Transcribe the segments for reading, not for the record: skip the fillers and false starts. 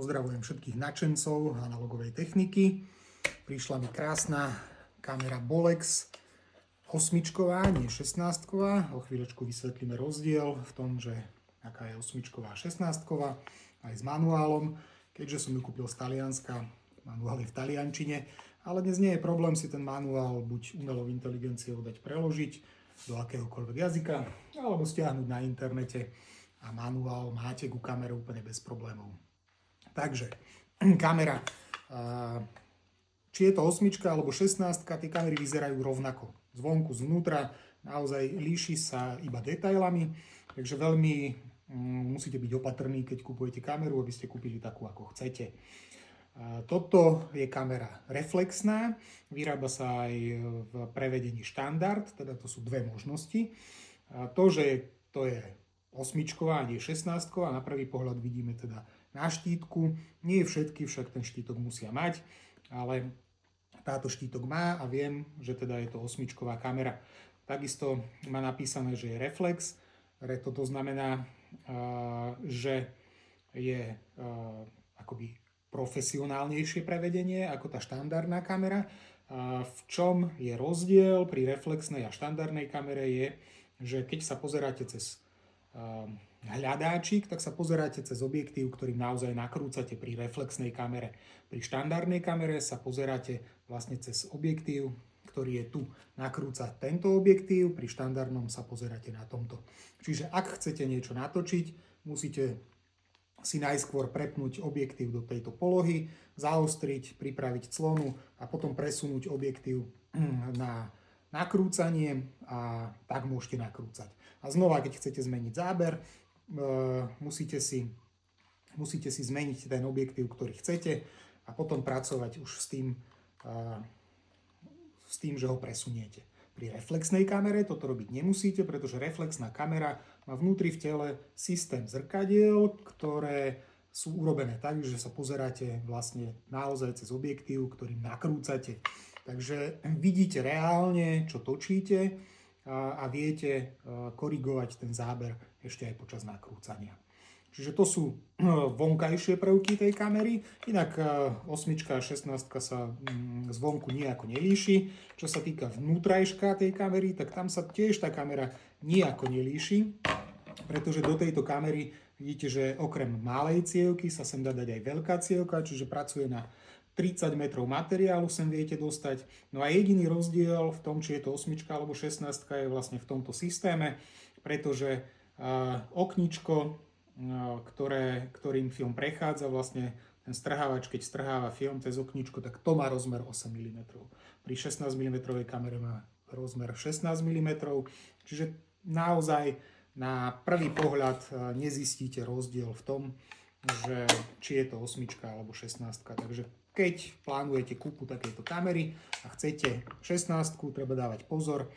Pozdravujem všetkých nadšencov analogovej techniky. Prišla mi krásna kamera Bolex 8, nie 16. O chvíľočku vysvetlíme rozdiel v tom, že aká je 8 a 16 aj s manuálom. Keďže som ju kúpil z Talianska, manuál je v taliančine, ale dnes nie je problém si ten manuál buď umelou inteligenciou dať preložiť do akéhokoľvek jazyka, alebo stiahnuť na internete a manuál máte ku kamere úplne bez problémov. Takže, kamera, či je to 8 alebo 16, tie kamery vyzerajú rovnako. Zvonku, zvnútra, naozaj líši sa iba detailami, takže veľmi musíte byť opatrní, keď kupujete kameru, aby ste kúpili takú, ako chcete. Toto je kamera reflexná, vyrába sa aj v prevedení štandard, teda to sú dve možnosti. To, že to je 8 a nie 16, a na prvý pohľad vidíme teda na štítku. Nie všetky však ten štítok musia mať, ale táto štítok má a viem, že teda je to 8 kamera. Takisto má napísané, že je reflex. To znamená, že je akoby profesionálnejšie prevedenie ako tá štandardná kamera. V čom je rozdiel pri reflexnej a štandardnej kamere je, že keď sa pozeráte cez hľadáčik, tak sa pozeráte cez objektív, ktorým naozaj nakrúcate pri reflexnej kamere. Pri štandardnej kamere sa pozeráte vlastne cez objektív, ktorý je tu. Nakrúca tento objektív, pri štandardnom sa pozeráte na tomto. Čiže ak chcete niečo natočiť, musíte si najskôr prepnúť objektív do tejto polohy, zaostriť, pripraviť clonu a potom presunúť objektív na nakrúcanie a tak môžete nakrúcať. A znova, keď chcete zmeniť záber, musíte si zmeniť ten objektív, ktorý chcete a potom pracovať už s tým, že ho presuniete. Pri reflexnej kamere toto robiť nemusíte, pretože reflexná kamera má vnútri v tele systém zrkadiel, ktoré sú urobené tak, že sa pozeráte vlastne naozaj cez objektív, ktorým nakrúcate. Takže vidíte reálne, čo točíte a viete korigovať ten záber ešte aj počas nakrúcania. Čiže to sú vonkajšie prvky tej kamery, inak 8 a 16 sa zvonku nejako nelíši. Čo sa týka vnútrajška tej kamery, tak tam sa tiež tá kamera nejako nelíši, pretože do tejto kamery vidíte, že okrem malej cievky sa sem dá dať aj veľká cievka, čiže pracuje na 30 metrov materiálu sem viete dostať. No a jediný rozdiel v tom, či je to 8 alebo 16, je vlastne v tomto systéme, pretože okničko, ktorým film prechádza, vlastne ten strhávač, keď strháva film cez okničko, tak to má rozmer 8 mm. Pri 16 mm kamere má rozmer 16 mm, čiže naozaj na prvý pohľad nezistíte rozdiel v tom, že či je to 8 alebo 16. Takže keď plánujete kúpu takejto kamery a chcete 16, treba dávať pozor,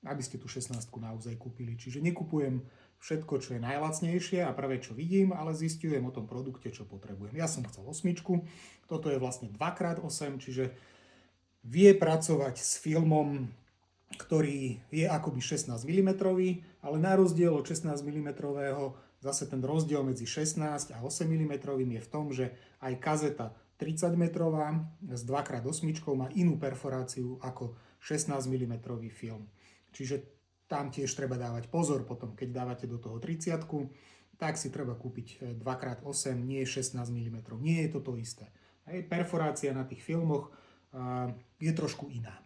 aby ste tú 16 naozaj kúpili. Čiže nekupujem všetko, čo je najlacnejšie a prvé, čo vidím, ale zistujem o tom produkte, čo potrebujem. Ja som chcel 8, toto je vlastne 2x8, čiže vie pracovať s filmom, ktorý je akoby 16 mm, ale na rozdiel od 16 mm zase ten rozdiel medzi 16 a 8 mm je v tom, že aj kazeta 30 metrová s 2x8 má inú perforáciu ako 16 mm film. Čiže tam tiež treba dávať pozor potom, keď dávate do toho 30, tak si treba kúpiť 2x8, nie 16 mm. Nie je to to isté. Perforácia na tých filmoch je trošku iná.